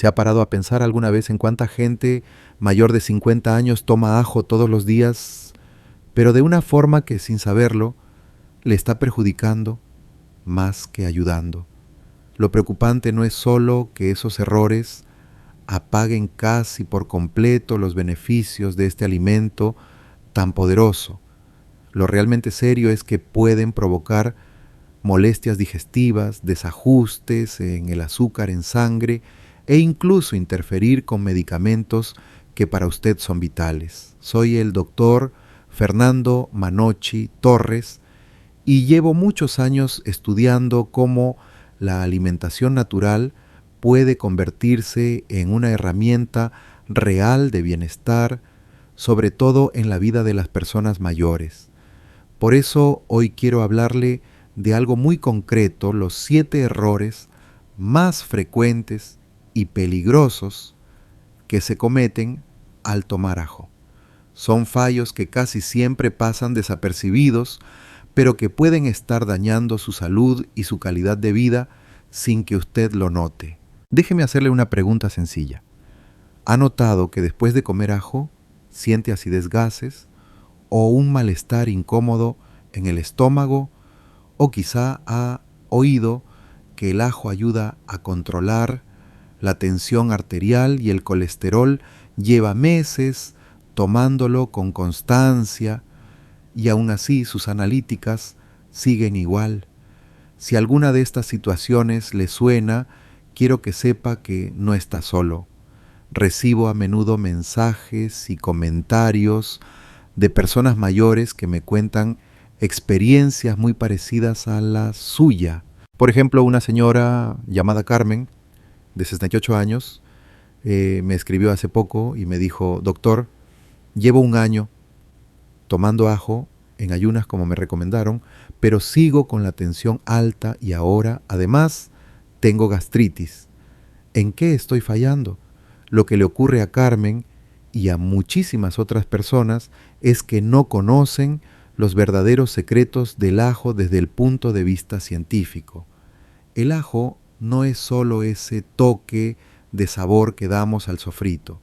¿Se ha parado a pensar alguna vez en cuánta gente mayor de 50 años toma ajo todos los días, pero de una forma que sin saberlo le está perjudicando más que ayudando? Lo preocupante no es solo que esos errores apaguen casi por completo los beneficios de este alimento tan poderoso. Lo realmente serio es que pueden provocar molestias digestivas, desajustes en el azúcar en sangre e incluso interferir con medicamentos que para usted son vitales. Soy el doctor Fernando Manocci Torres y llevo muchos años estudiando cómo la alimentación natural puede convertirse en una herramienta real de bienestar, sobre todo en la vida de las personas mayores. Por eso hoy quiero hablarle de algo muy concreto, los 7 errores más frecuentes y peligrosos que se cometen al tomar ajo. Son fallos que casi siempre pasan desapercibidos, pero que pueden estar dañando su salud y su calidad de vida sin que usted lo note. Déjeme hacerle una pregunta sencilla. ¿Ha notado que después de comer ajo siente acidez, gases o un malestar incómodo en el estómago? O quizá ha oído que el ajo ayuda a controlar la tensión arterial y el colesterol. Lleva meses tomándolo con constancia y aún así sus analíticas siguen igual. Si alguna de estas situaciones le suena, quiero que sepa que no está solo. Recibo a menudo mensajes y comentarios de personas mayores que me cuentan experiencias muy parecidas a la suya. Por ejemplo, una señora llamada Carmen, de 68 años, me escribió hace poco y me dijo: doctor, llevo un año tomando ajo en ayunas como me recomendaron, pero sigo con la tensión alta y ahora, además, tengo gastritis. ¿En qué estoy fallando? Lo que le ocurre a Carmen y a muchísimas otras personas es que no conocen los verdaderos secretos del ajo desde el punto de vista científico. El ajo no es solo ese toque de sabor que damos al sofrito.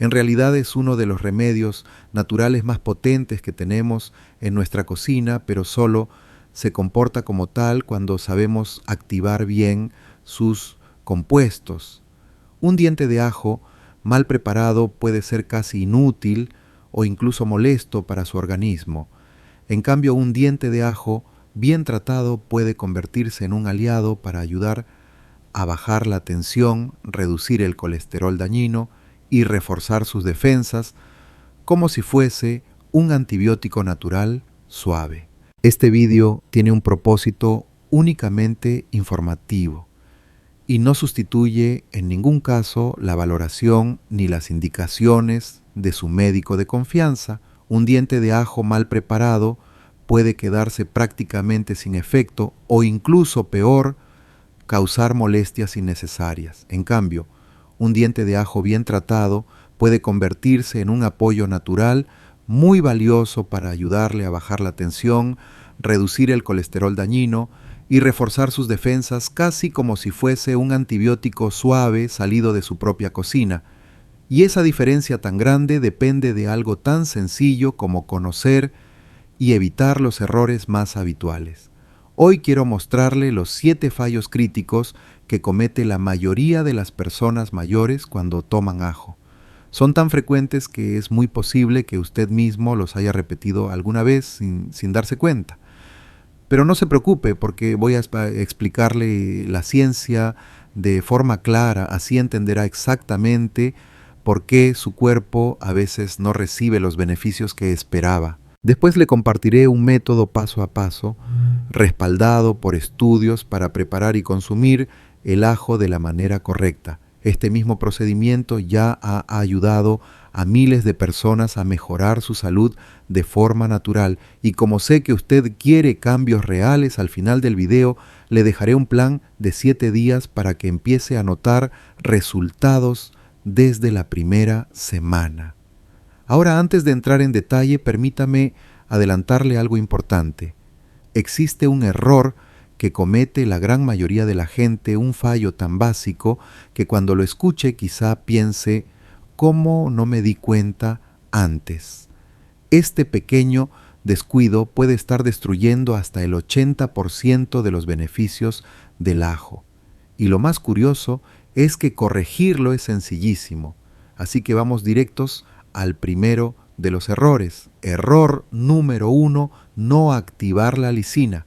En realidad es uno de los remedios naturales más potentes que tenemos en nuestra cocina, pero solo se comporta como tal cuando sabemos activar bien sus compuestos. Un diente de ajo mal preparado puede ser casi inútil o incluso molesto para su organismo. En cambio, un diente de ajo bien tratado puede convertirse en un aliado para ayudar a bajar la tensión, reducir el colesterol dañino y reforzar sus defensas, como si fuese un antibiótico natural suave. Este vídeo tiene un propósito únicamente informativo y no sustituye en ningún caso la valoración ni las indicaciones de su médico de confianza. Un diente de ajo mal preparado puede quedarse prácticamente sin efecto o incluso peor, causar molestias innecesarias. En cambio, un diente de ajo bien tratado puede convertirse en un apoyo natural muy valioso para ayudarle a bajar la tensión, reducir el colesterol dañino y reforzar sus defensas casi como si fuese un antibiótico suave salido de su propia cocina. Y esa diferencia tan grande depende de algo tan sencillo como conocer y evitar los errores más habituales. Hoy quiero mostrarle los 7 fallos críticos que comete la mayoría de las personas mayores cuando toman ajo. Son tan frecuentes que es muy posible que usted mismo los haya repetido alguna vez sin darse cuenta. Pero no se preocupe, porque voy a explicarle la ciencia de forma clara, así entenderá exactamente por qué su cuerpo a veces no recibe los beneficios que esperaba. Después le compartiré un método paso a paso, respaldado por estudios para preparar y consumir el ajo de la manera correcta. Este mismo procedimiento ya ha ayudado a miles de personas a mejorar su salud de forma natural. Y como sé que usted quiere cambios reales, al final del video le dejaré un plan de 7 días para que empiece a notar resultados desde la primera semana. Ahora, antes de entrar en detalle, permítame adelantarle algo importante. Existe un error que comete la gran mayoría de la gente un fallo tan básico que cuando lo escuche quizá piense, ¿cómo no me di cuenta antes? Este pequeño descuido puede estar destruyendo hasta el 80% de los beneficios del ajo. Y lo más curioso es que corregirlo es sencillísimo. Así que vamos directos al primero de los errores. Error número 1, no activar la lisina.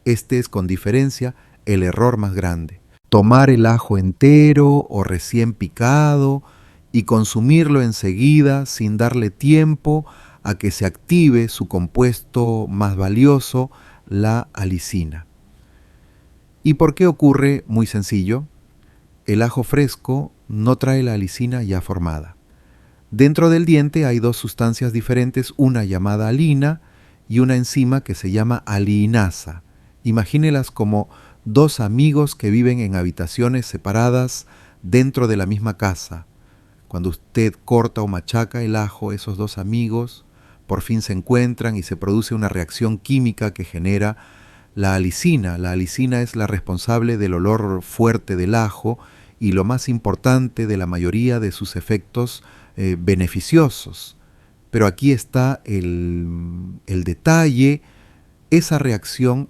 Este es con diferencia el error más grande. Tomar el ajo entero o recién picado y consumirlo enseguida sin darle tiempo a que se active su compuesto más valioso, la alicina. ¿Y por qué ocurre? Muy sencillo. El ajo fresco no trae la alicina ya formada. Dentro del diente hay dos sustancias diferentes, una llamada alina y una enzima que se llama aliinasa. Imagínelas como dos amigos que viven en habitaciones separadas dentro de la misma casa. Cuando usted corta o machaca el ajo, esos dos amigos por fin se encuentran y se produce una reacción química que genera la alicina. La alicina es la responsable del olor fuerte del ajo y lo más importante de la mayoría de sus efectos beneficiosos. Pero aquí está el detalle. Esa reacción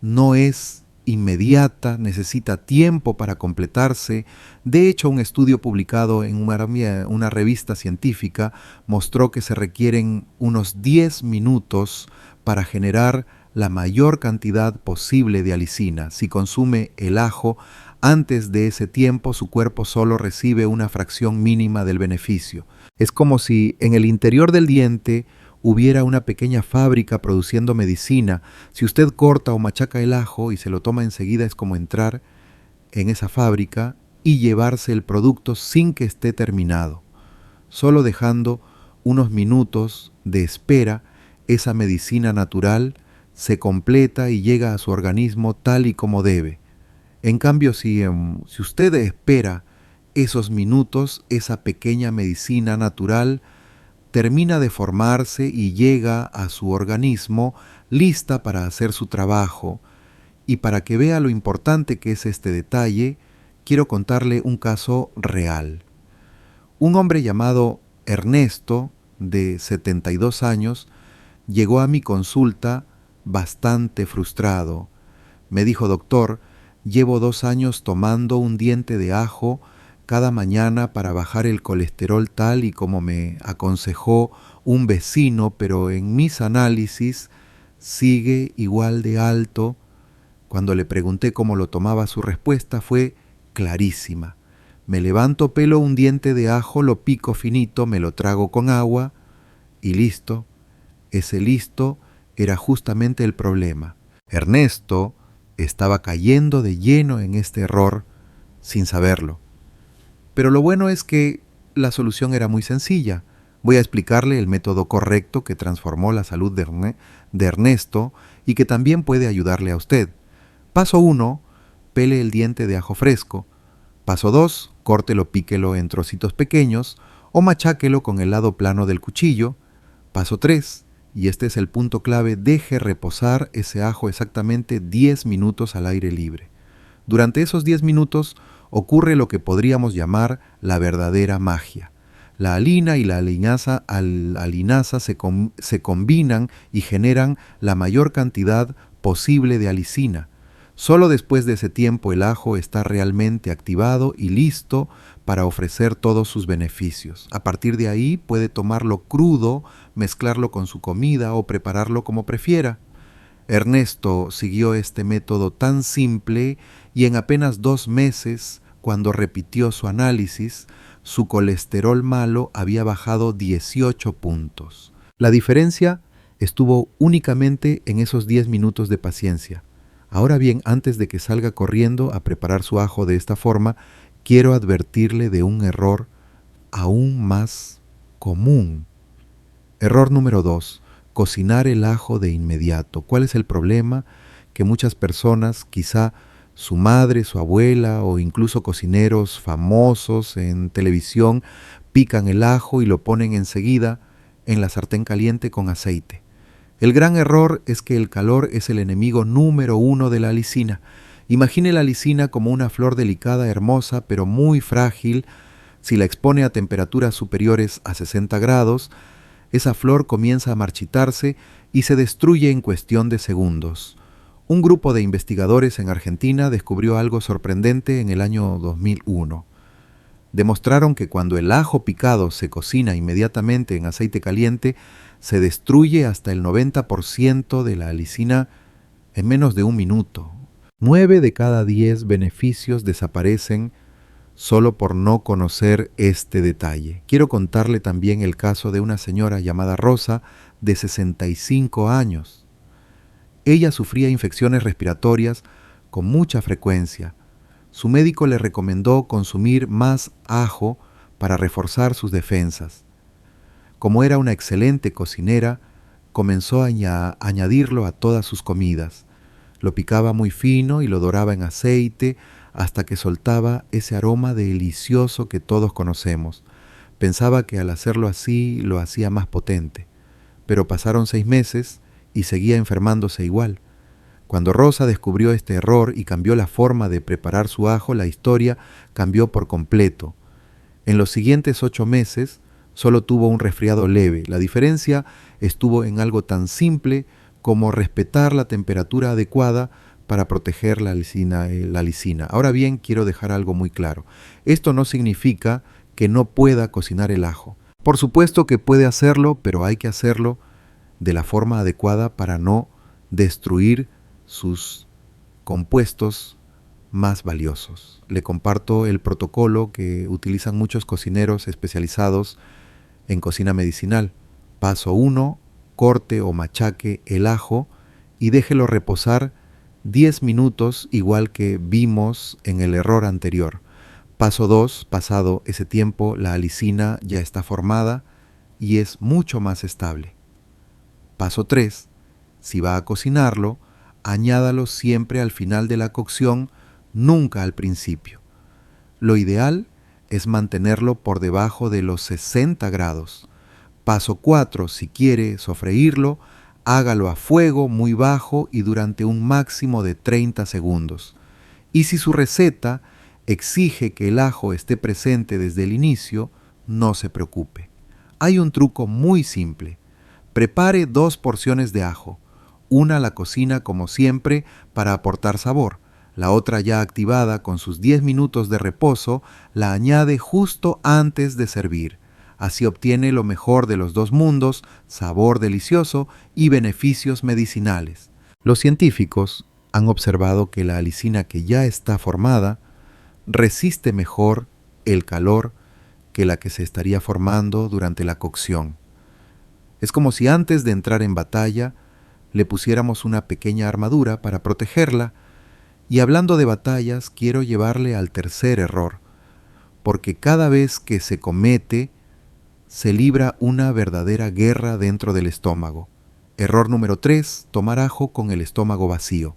no es inmediata, necesita tiempo para completarse. De hecho, un estudio publicado en una revista científica mostró que se requieren unos 10 minutos para generar la mayor cantidad posible de alicina. Si consume el ajo antes de ese tiempo, su cuerpo solo recibe una fracción mínima del beneficio. Es como si en el interior del diente hubiera una pequeña fábrica produciendo medicina. Si usted corta o machaca el ajo y se lo toma enseguida, es como entrar en esa fábrica y llevarse el producto sin que esté terminado. Solo dejando unos minutos de espera, esa medicina natural se completa y llega a su organismo tal y como debe. En cambio, si usted espera esos minutos, esa pequeña medicina natural termina de formarse y llega a su organismo lista para hacer su trabajo. Y para que vea lo importante que es este detalle, quiero contarle un caso real. Un hombre llamado Ernesto, de 72 años, llegó a mi consulta bastante frustrado. Me dijo: doctor, llevo 2 años tomando un diente de ajo cada mañana para bajar el colesterol tal y como me aconsejó un vecino, pero en mis análisis sigue igual de alto. Cuando le pregunté cómo lo tomaba, su respuesta fue clarísima. Me levanto, pelo un diente de ajo, lo pico finito, me lo trago con agua y listo. Ese listo era justamente el problema. Ernesto estaba cayendo de lleno en este error sin saberlo. Pero lo bueno es que la solución era muy sencilla. Voy a explicarle el método correcto que transformó la salud de Ernesto y que también puede ayudarle a usted. Paso 1, pele el diente de ajo fresco. Paso 2, córtelo, píquelo en trocitos pequeños o macháquelo con el lado plano del cuchillo. Paso 3, y este es el punto clave, deje reposar ese ajo exactamente 10 minutos al aire libre. Durante esos 10 minutos ocurre lo que podríamos llamar la verdadera magia. La alina y la alinasa se combinan y generan la mayor cantidad posible de alicina. Solo después de ese tiempo el ajo está realmente activado y listo para ofrecer todos sus beneficios. A partir de ahí puede tomarlo crudo, mezclarlo con su comida o prepararlo como prefiera. Ernesto siguió este método tan simple y en apenas 2 meses, cuando repitió su análisis, su colesterol malo había bajado 18 puntos. La diferencia estuvo únicamente en esos 10 minutos de paciencia. Ahora bien, antes de que salga corriendo a preparar su ajo de esta forma, quiero advertirle de un error aún más común. Error número 2. Cocinar el ajo de inmediato. ¿Cuál es el problema? Que muchas personas, quizá su madre, su abuela o incluso cocineros famosos en televisión, pican el ajo y lo ponen enseguida en la sartén caliente con aceite. El gran error es que el calor es el enemigo número uno de la alicina. Imagine la alicina como una flor delicada, hermosa, pero muy frágil. Si la expone a temperaturas superiores a 60 grados, esa flor comienza a marchitarse y se destruye en cuestión de segundos. Un grupo de investigadores en Argentina descubrió algo sorprendente en el año 2001. Demostraron que cuando el ajo picado se cocina inmediatamente en aceite caliente, se destruye hasta el 90% de la alicina en menos de un minuto. 9 de cada 10 beneficios desaparecen solo por no conocer este detalle. Quiero contarle también el caso de una señora llamada Rosa, de 65 años. Ella sufría infecciones respiratorias con mucha frecuencia. Su médico le recomendó consumir más ajo para reforzar sus defensas. Como era una excelente cocinera, comenzó a añadirlo a todas sus comidas. Lo picaba muy fino y lo doraba en aceite hasta que soltaba ese aroma delicioso que todos conocemos. Pensaba que al hacerlo así lo hacía más potente. Pero pasaron 6 meses y seguía enfermándose igual. Cuando Rosa descubrió este error y cambió la forma de preparar su ajo, la historia cambió por completo. En los siguientes 8 meses solo tuvo un resfriado leve. La diferencia estuvo en algo tan simple como respetar la temperatura adecuada para proteger la alicina. Ahora bien, quiero dejar algo muy claro. Esto no significa que no pueda cocinar el ajo. Por supuesto que puede hacerlo, pero hay que hacerlo de la forma adecuada para no destruir sus compuestos más valiosos. Le comparto el protocolo que utilizan muchos cocineros especializados en cocina medicinal. Paso 1, corte o machaque el ajo y déjelo reposar 10 minutos, igual que vimos en el error anterior. Paso 2, pasado ese tiempo, la alicina ya está formada y es mucho más estable. Paso 3, si va a cocinarlo, añádalo siempre al final de la cocción, nunca al principio. Lo ideal es mantenerlo por debajo de los 60 grados. Paso 4, si quiere sofreírlo, hágalo a fuego muy bajo y durante un máximo de 30 segundos. Y si su receta exige que el ajo esté presente desde el inicio, no se preocupe. Hay un truco muy simple. Prepare 2 porciones de ajo. Una la cocina como siempre para aportar sabor. La otra ya activada con sus 10 minutos de reposo la añade justo antes de servir. Así obtiene lo mejor de los dos mundos, sabor delicioso y beneficios medicinales. Los científicos han observado que la alicina que ya está formada resiste mejor el calor que la que se estaría formando durante la cocción. Es como si antes de entrar en batalla le pusiéramos una pequeña armadura para protegerla. Y hablando de batallas, quiero llevarle al tercer error, porque cada vez que se comete, se libra una verdadera guerra dentro del estómago. Error número 3, tomar ajo con el estómago vacío.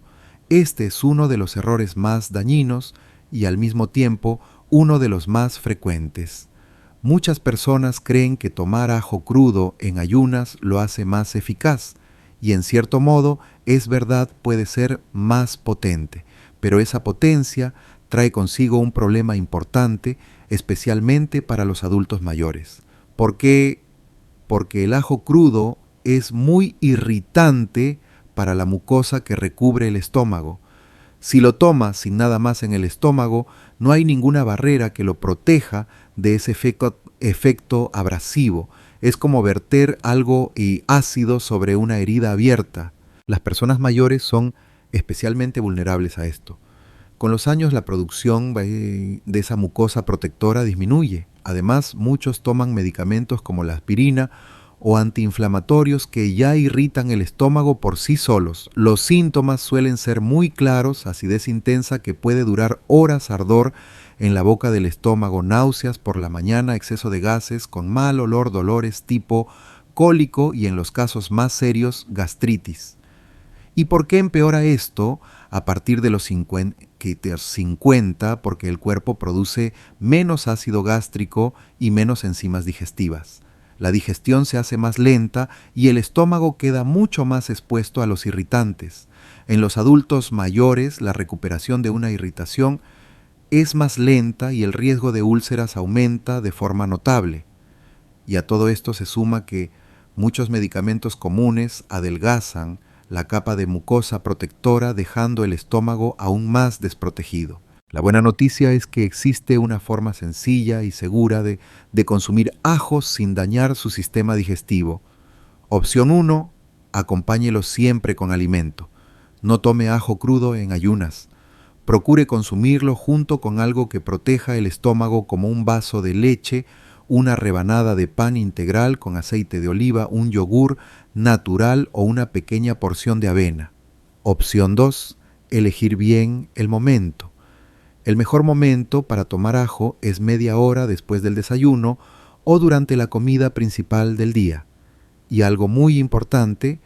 Este es uno de los errores más dañinos y al mismo tiempo uno de los más frecuentes. Muchas personas creen que tomar ajo crudo en ayunas lo hace más eficaz, y en cierto modo es verdad, puede ser más potente, pero esa potencia trae consigo un problema importante, especialmente para los adultos mayores. ¿Por qué? Porque el ajo crudo es muy irritante para la mucosa que recubre el estómago. Si lo toma sin nada más en el estómago, no hay ninguna barrera que lo proteja de ese efecto abrasivo. Es como verter algo ácido sobre una herida abierta. Las personas mayores son especialmente vulnerables a esto. Con los años la producción de esa mucosa protectora disminuye. Además, muchos toman medicamentos como la aspirina o antiinflamatorios que ya irritan el estómago por sí solos. Los síntomas suelen ser muy claros: acidez intensa que puede durar horas, ardor en la boca del estómago, náuseas por la mañana, exceso de gases, con mal olor, dolores tipo cólico y en los casos más serios, gastritis. ¿Y por qué empeora esto a partir de los 50? Porque el cuerpo produce menos ácido gástrico y menos enzimas digestivas. La digestión se hace más lenta y el estómago queda mucho más expuesto a los irritantes. En los adultos mayores, la recuperación de una irritación es más lenta y el riesgo de úlceras aumenta de forma notable. Y a todo esto se suma que muchos medicamentos comunes adelgazan la capa de mucosa protectora, dejando el estómago aún más desprotegido. La buena noticia es que existe una forma sencilla y segura de consumir ajos sin dañar su sistema digestivo. Opción 1. Acompáñelo siempre con alimento. No tome ajo crudo en ayunas. Procure consumirlo junto con algo que proteja el estómago, como un vaso de leche, una rebanada de pan integral con aceite de oliva, un yogur natural o una pequeña porción de avena. Opción 2. Elegir bien el momento. El mejor momento para tomar ajo es media hora después del desayuno o durante la comida principal del día. Y algo muy importante,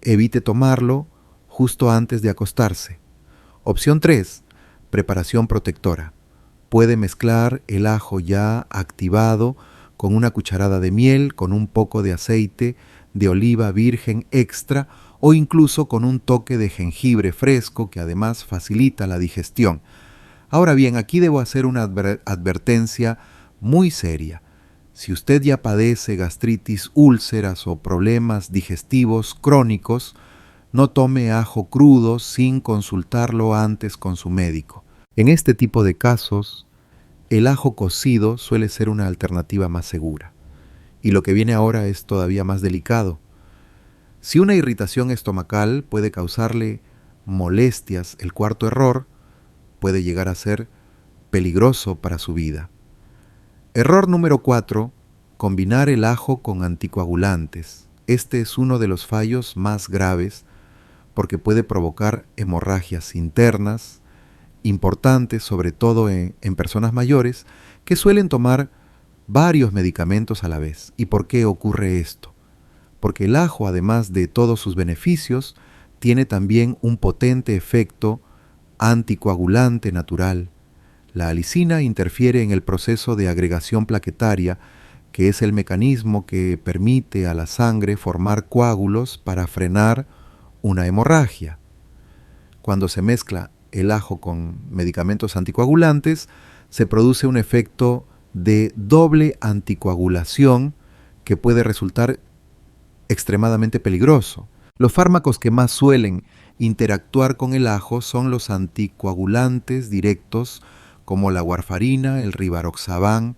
evite tomarlo justo antes de acostarse. Opción 3. Preparación protectora. Puede mezclar el ajo ya activado con una cucharada de miel, con un poco de aceite de oliva virgen extra o incluso con un toque de jengibre fresco que además facilita la digestión. Ahora bien, aquí debo hacer una advertencia muy seria. Si usted ya padece gastritis, úlceras o problemas digestivos crónicos, no tome ajo crudo sin consultarlo antes con su médico. En este tipo de casos, el ajo cocido suele ser una alternativa más segura. Y lo que viene ahora es todavía más delicado. Si una irritación estomacal puede causarle molestias, el cuarto error puede llegar a ser peligroso para su vida. Error número 4. Combinar el ajo con anticoagulantes. Este es uno de los fallos más graves porque puede provocar hemorragias internas importantes, sobre todo en personas mayores que suelen tomar varios medicamentos a la vez. ¿Y por qué ocurre esto? Porque el ajo, además de todos sus beneficios, tiene también un potente efecto anticoagulante natural. La alicina interfiere en el proceso de agregación plaquetaria, que es el mecanismo que permite a la sangre formar coágulos para frenar una hemorragia. Cuando se mezcla el ajo con medicamentos anticoagulantes, se produce un efecto de doble anticoagulación que puede resultar extremadamente peligroso. Los fármacos que más suelen interactuar con el ajo son los anticoagulantes directos, como la warfarina, el rivaroxaban,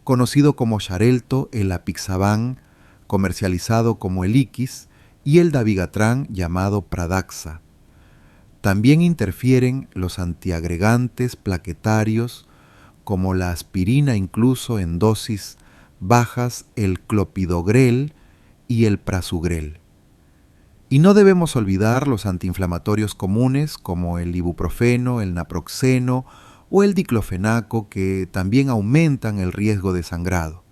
conocido como Xarelto, el apixaban, comercializado como Eliquis, y el dabigatran, llamado Pradaxa. También interfieren los antiagregantes plaquetarios, como la aspirina, incluso en dosis bajas, el clopidogrel y el prasugrel. Y no debemos olvidar los antiinflamatorios comunes como el ibuprofeno, el naproxeno o el diclofenaco, que también aumentan el riesgo de sangrado.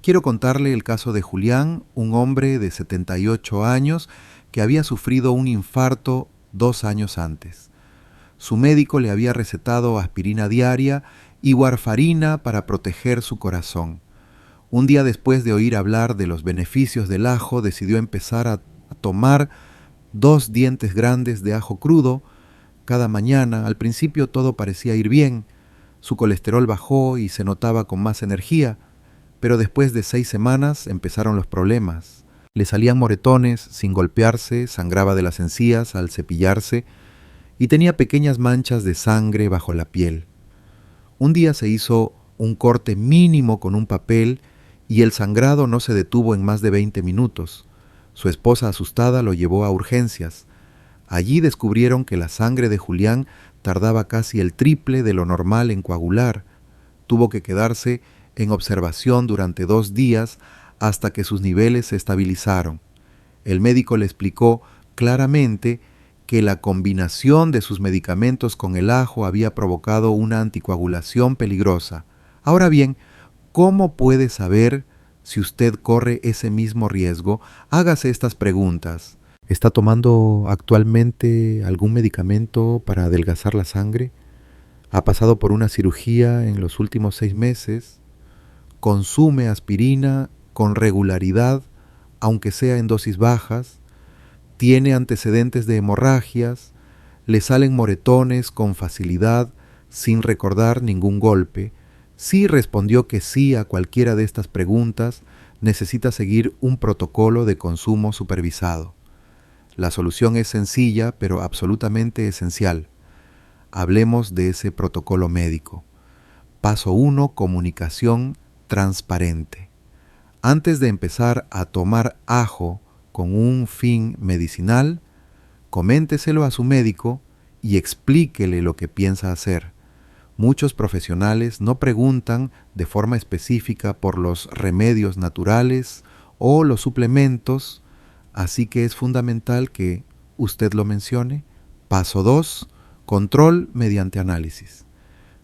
Quiero contarle el caso de Julián, un hombre de 78 años que había sufrido un infarto 2 años antes. Su médico le había recetado aspirina diaria y warfarina para proteger su corazón. Un día después de oír hablar de los beneficios del ajo, decidió empezar a tomar 2 dientes grandes de ajo crudo cada mañana. Al principio todo parecía ir bien, su colesterol bajó y se notaba con más energía, pero después de 6 semanas empezaron los problemas. Le salían moretones sin golpearse, sangraba de las encías al cepillarse y tenía pequeñas manchas de sangre bajo la piel. Un día se hizo un corte mínimo con un papel y el sangrado no se detuvo en más de 20 minutos. Su esposa, asustada, lo llevó a urgencias. Allí descubrieron que la sangre de Julián tardaba casi el triple de lo normal en coagular. Tuvo que quedarse en observación durante 2 días hasta que sus niveles se estabilizaron. El médico le explicó claramente que la combinación de sus medicamentos con el ajo había provocado una anticoagulación peligrosa. Ahora bien, ¿cómo puede saber si usted corre ese mismo riesgo? Hágase estas preguntas. ¿Está tomando actualmente algún medicamento para adelgazar la sangre? ¿Ha pasado por una cirugía en los últimos 6 meses? ¿Consume aspirina con regularidad, aunque sea en dosis bajas, tiene antecedentes de hemorragias, le salen moretones con facilidad sin recordar ningún golpe. Si respondió que sí a cualquiera de estas preguntas, necesita seguir un protocolo de consumo supervisado. La solución es sencilla, pero absolutamente esencial. Hablemos de ese protocolo médico. Paso 1. Comunicación transparente. Antes de empezar a tomar ajo con un fin medicinal, coménteselo a su médico y explíquele lo que piensa hacer. Muchos profesionales no preguntan de forma específica por los remedios naturales o los suplementos, así que es fundamental que usted lo mencione. Paso 2. Control mediante análisis.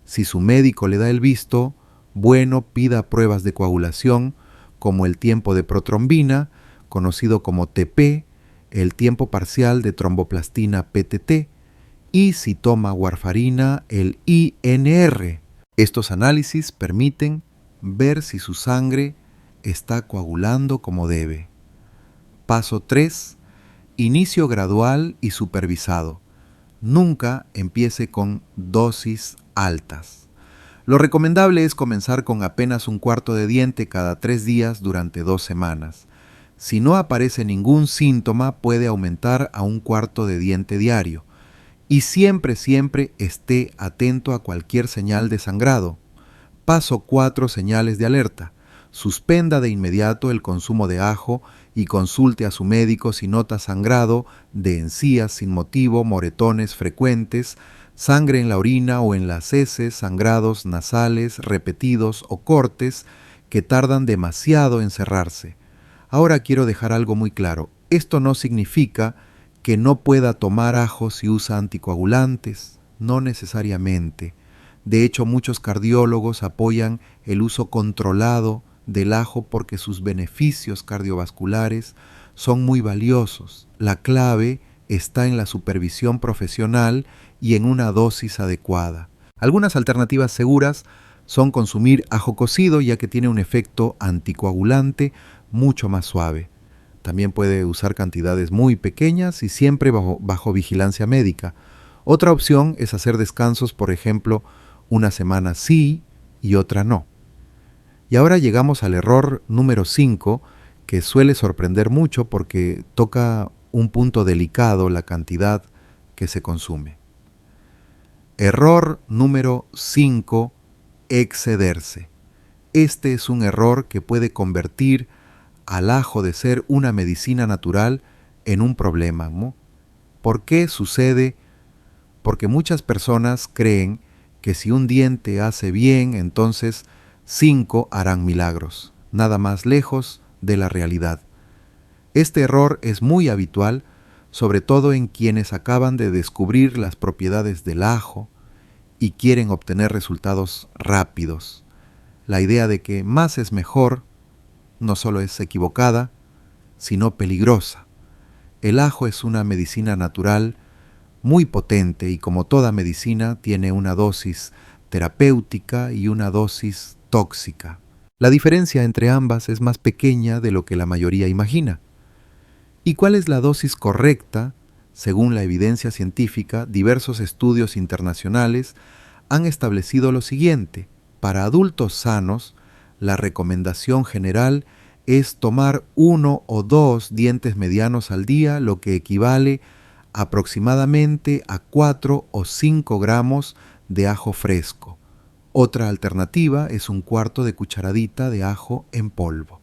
Si su médico le da el visto, bueno, pida pruebas de coagulación como el tiempo de protrombina, conocido como TP, el tiempo parcial de tromboplastina PTT, y si toma warfarina, el INR. Estos análisis permiten ver si su sangre está coagulando como debe. Paso 3. Inicio gradual y supervisado. Nunca empiece con dosis altas. Lo recomendable es comenzar con apenas un cuarto de diente cada 3 días durante 2 semanas. Si no aparece ningún síntoma, puede aumentar a un cuarto de diente diario. Y siempre esté atento a cualquier señal de sangrado. Paso 4. Señales de alerta. Suspenda de inmediato el consumo de ajo y consulte a su médico si nota sangrado de encías sin motivo, moretones frecuentes, sangre en la orina o en las heces, sangrados nasales repetidos o cortes que tardan demasiado en cerrarse. Ahora quiero dejar algo muy claro. Esto no significa que no pueda tomar ajo si usa anticoagulantes, no necesariamente. De hecho, muchos cardiólogos apoyan el uso controlado del ajo porque sus beneficios cardiovasculares son muy valiosos. La clave está en la supervisión profesional y en una dosis adecuada. Algunas alternativas seguras son consumir ajo cocido, ya que tiene un efecto anticoagulante mucho más suave. También puede usar cantidades muy pequeñas y siempre bajo vigilancia médica. Otra opción es hacer descansos, por ejemplo, una semana sí y otra no. Y ahora llegamos al error número 5, que suele sorprender mucho porque toca un punto delicado, la cantidad que se consume. Error número 5, excederse. Este es un error que puede convertir al ajo de ser una medicina natural en un problema, ¿no? ¿Por qué sucede? Porque muchas personas creen que si un diente hace bien, entonces 5 harán milagros, nada más lejos de la realidad. Este error es muy habitual, sobre todo en quienes acaban de descubrir las propiedades del ajo y quieren obtener resultados rápidos. La idea de que más es mejor no solo es equivocada, sino peligrosa. El ajo es una medicina natural muy potente y como toda medicina tiene una dosis terapéutica y una dosis tóxica. La diferencia entre ambas es más pequeña de lo que la mayoría imagina. ¿Y cuál es la dosis correcta? Según la evidencia científica, diversos estudios internacionales han establecido lo siguiente. Para adultos sanos, la recomendación general es tomar 1 o 2 dientes medianos al día, lo que equivale aproximadamente a 4 o 5 gramos de ajo fresco. Otra alternativa es un cuarto de cucharadita de ajo en polvo.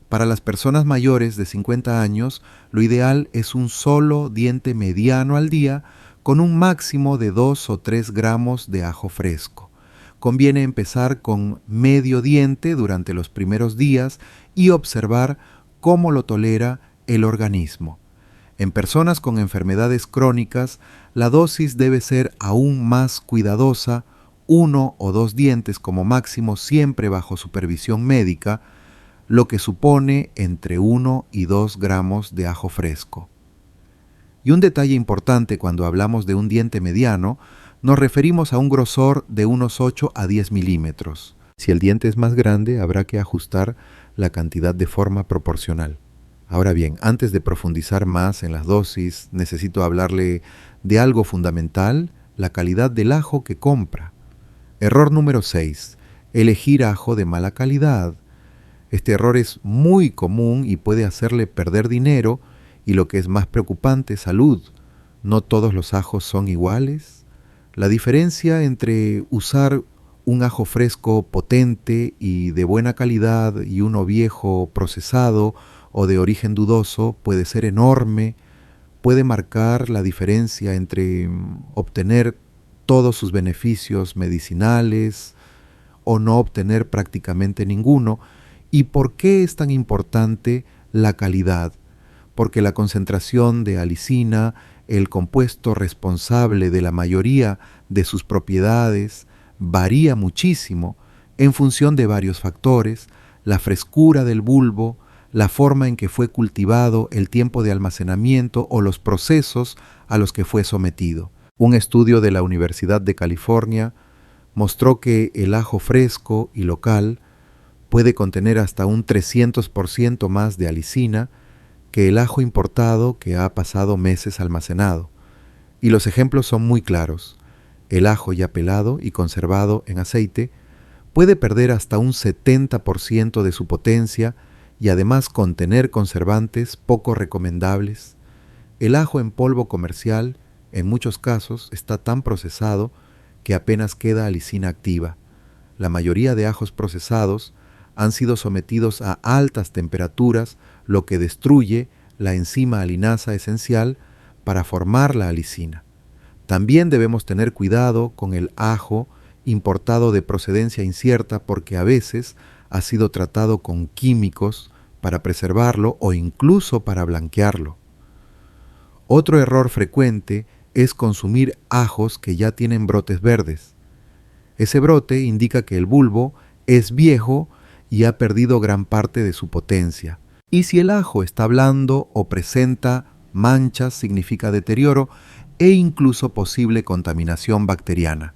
Para las personas mayores de 50 años, lo ideal es un solo diente mediano al día con un máximo de 2 o 3 gramos de ajo fresco. Conviene empezar con medio diente durante los primeros días y observar cómo lo tolera el organismo. En personas con enfermedades crónicas, la dosis debe ser aún más cuidadosa, 1 o 2 dientes como máximo siempre bajo supervisión médica, lo que supone entre 1 y 2 gramos de ajo fresco. Y un detalle importante cuando hablamos de un diente mediano, nos referimos a un grosor de unos 8 a 10 milímetros. Si el diente es más grande, habrá que ajustar la cantidad de forma proporcional. Ahora bien, antes de profundizar más en las dosis, necesito hablarle de algo fundamental, la calidad del ajo que compra. Error número 6. Elegir ajo de mala calidad. Este error es muy común y puede hacerle perder dinero y, lo que es más preocupante, salud. No todos los ajos son iguales. La diferencia entre usar un ajo fresco potente y de buena calidad y uno viejo procesado o de origen dudoso puede ser enorme, puede marcar la diferencia entre obtener todos sus beneficios medicinales o no obtener prácticamente ninguno. ¿Y por qué es tan importante la calidad? Porque la concentración de alicina, el compuesto responsable de la mayoría de sus propiedades, varía muchísimo en función de varios factores: la frescura del bulbo, la forma en que fue cultivado, el tiempo de almacenamiento o los procesos a los que fue sometido. Un estudio de la Universidad de California mostró que el ajo fresco y local puede contener hasta un 300% más de alicina que el ajo importado que ha pasado meses almacenado. Y los ejemplos son muy claros. El ajo ya pelado y conservado en aceite puede perder hasta un 70% de su potencia y además contener conservantes poco recomendables. El ajo en polvo comercial, en muchos casos, está tan procesado que apenas queda alicina activa. La mayoría de ajos procesados han sido sometidos a altas temperaturas, lo que destruye la enzima alinasa esencial para formar la alicina. También debemos tener cuidado con el ajo importado de procedencia incierta, porque a veces ha sido tratado con químicos para preservarlo o incluso para blanquearlo. Otro error frecuente es consumir ajos que ya tienen brotes verdes. Ese brote indica que el bulbo es viejo y ha perdido gran parte de su potencia. Y si el ajo está blando o presenta manchas, significa deterioro e incluso posible contaminación bacteriana.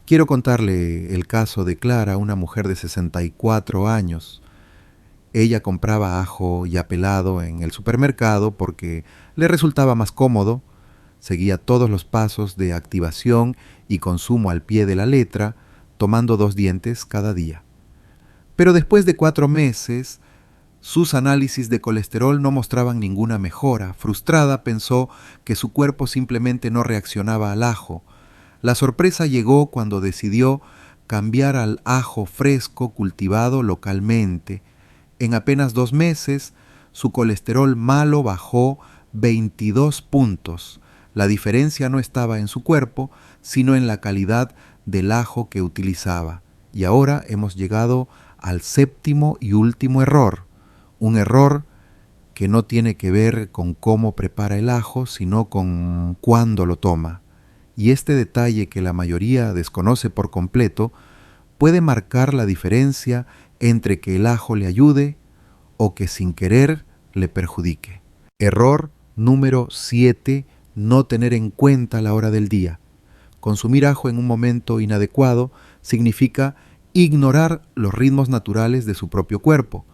Quiero contarle el caso de Clara, una mujer de 64 años. Ella compraba ajo ya pelado en el supermercado porque le resultaba más cómodo, seguía todos los pasos de activación y consumo al pie de la letra, tomando 2 dientes cada día. Pero después de 4 meses, sus análisis de colesterol no mostraban ninguna mejora. Frustrada, pensó que su cuerpo simplemente no reaccionaba al ajo. La sorpresa llegó cuando decidió cambiar al ajo fresco cultivado localmente. En apenas 2 meses, su colesterol malo bajó 22 puntos. La diferencia no estaba en su cuerpo, sino en la calidad del ajo que utilizaba. Y ahora hemos llegado al 7º y último error. Un error que no tiene que ver con cómo prepara el ajo, sino con cuándo lo toma. Y este detalle, que la mayoría desconoce por completo, puede marcar la diferencia entre que el ajo le ayude o que sin querer le perjudique. Error número 7. No tener en cuenta la hora del día. Consumir ajo en un momento inadecuado significa ignorar los ritmos naturales de su propio cuerpo.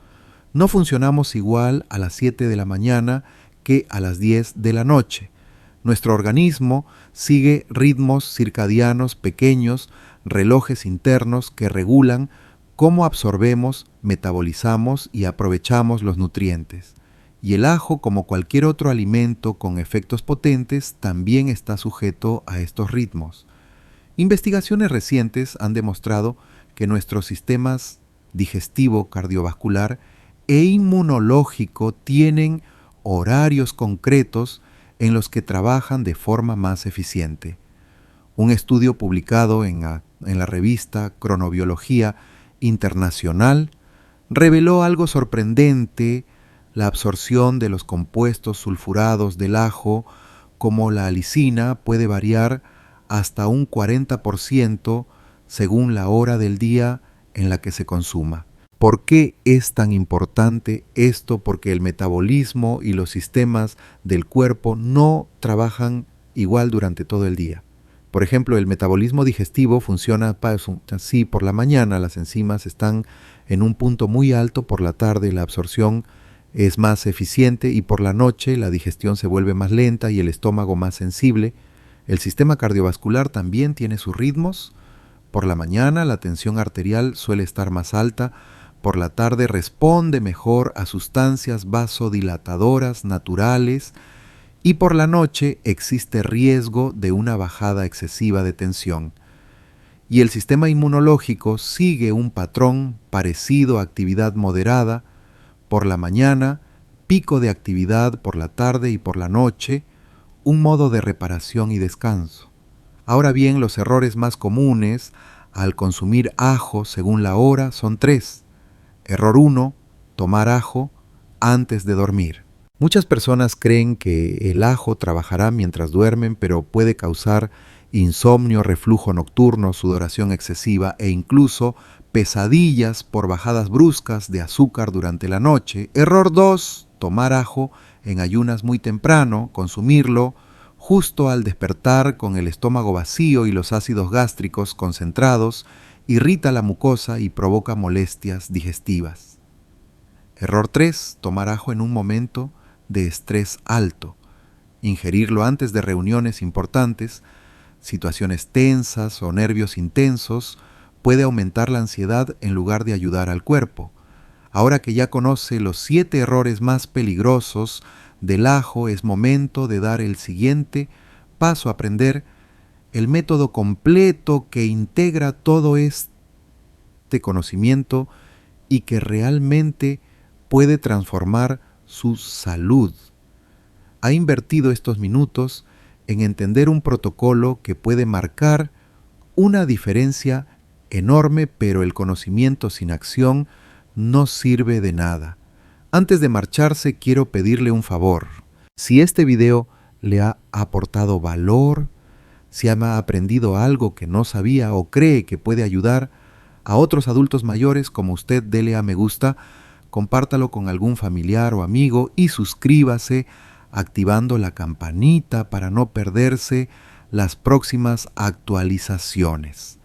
No funcionamos igual a las 7 de la mañana que a las 10 de la noche. Nuestro organismo sigue ritmos circadianos pequeños, relojes internos que regulan cómo absorbemos, metabolizamos y aprovechamos los nutrientes. Y el ajo, como cualquier otro alimento con efectos potentes, también está sujeto a estos ritmos. Investigaciones recientes han demostrado que nuestros sistemas digestivo, cardiovascular e inmunológico tienen horarios concretos en los que trabajan de forma más eficiente. Un estudio publicado en la revista Cronobiología Internacional reveló algo sorprendente: la absorción de los compuestos sulfurados del ajo, como la alicina, puede variar hasta un 40% según la hora del día en la que se consuma. ¿Por qué es tan importante esto? Porque el metabolismo y los sistemas del cuerpo no trabajan igual durante todo el día. Por ejemplo, el metabolismo digestivo funciona así: por la mañana las enzimas están en un punto muy alto, por la tarde la absorción es más eficiente y por la noche la digestión se vuelve más lenta y el estómago más sensible. El sistema cardiovascular también tiene sus ritmos. Por la mañana la tensión arterial suele estar más alta, por la tarde responde mejor a sustancias vasodilatadoras naturales y por la noche existe riesgo de una bajada excesiva de tensión. Y el sistema inmunológico sigue un patrón parecido a actividad moderada: por la mañana, pico de actividad por la tarde y por la noche, un modo de reparación y descanso. Ahora bien, los errores más comunes al consumir ajo según la hora son 3. Error 1: tomar ajo antes de dormir. Muchas personas creen que el ajo trabajará mientras duermen, pero puede causar insomnio, reflujo nocturno, sudoración excesiva e incluso pesadillas por bajadas bruscas de azúcar durante la noche. Error 2: tomar ajo en ayunas muy temprano, consumirlo justo al despertar con el estómago vacío y los ácidos gástricos concentrados, irrita la mucosa y provoca molestias digestivas. Error 3: tomar ajo en un momento de estrés alto. Ingerirlo antes de reuniones importantes, situaciones tensas o nervios intensos puede aumentar la ansiedad en lugar de ayudar al cuerpo. Ahora que ya conoce los 7 errores más peligrosos del ajo, es momento de dar el siguiente paso: aprender el método completo que integra todo este conocimiento y que realmente puede transformar su salud. Ha invertido estos minutos en entender un protocolo que puede marcar una diferencia enorme, pero el conocimiento sin acción no sirve de nada. Antes de marcharse, quiero pedirle un favor. Si este video le ha aportado valor, si ha aprendido algo que no sabía o cree que puede ayudar a otros adultos mayores como usted, dele a me gusta, compártalo con algún familiar o amigo y suscríbase activando la campanita para no perderse las próximas actualizaciones.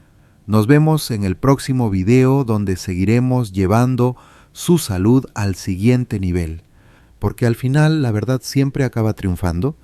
Nos vemos en el próximo video, donde seguiremos llevando su salud al siguiente nivel, porque al final la verdad siempre acaba triunfando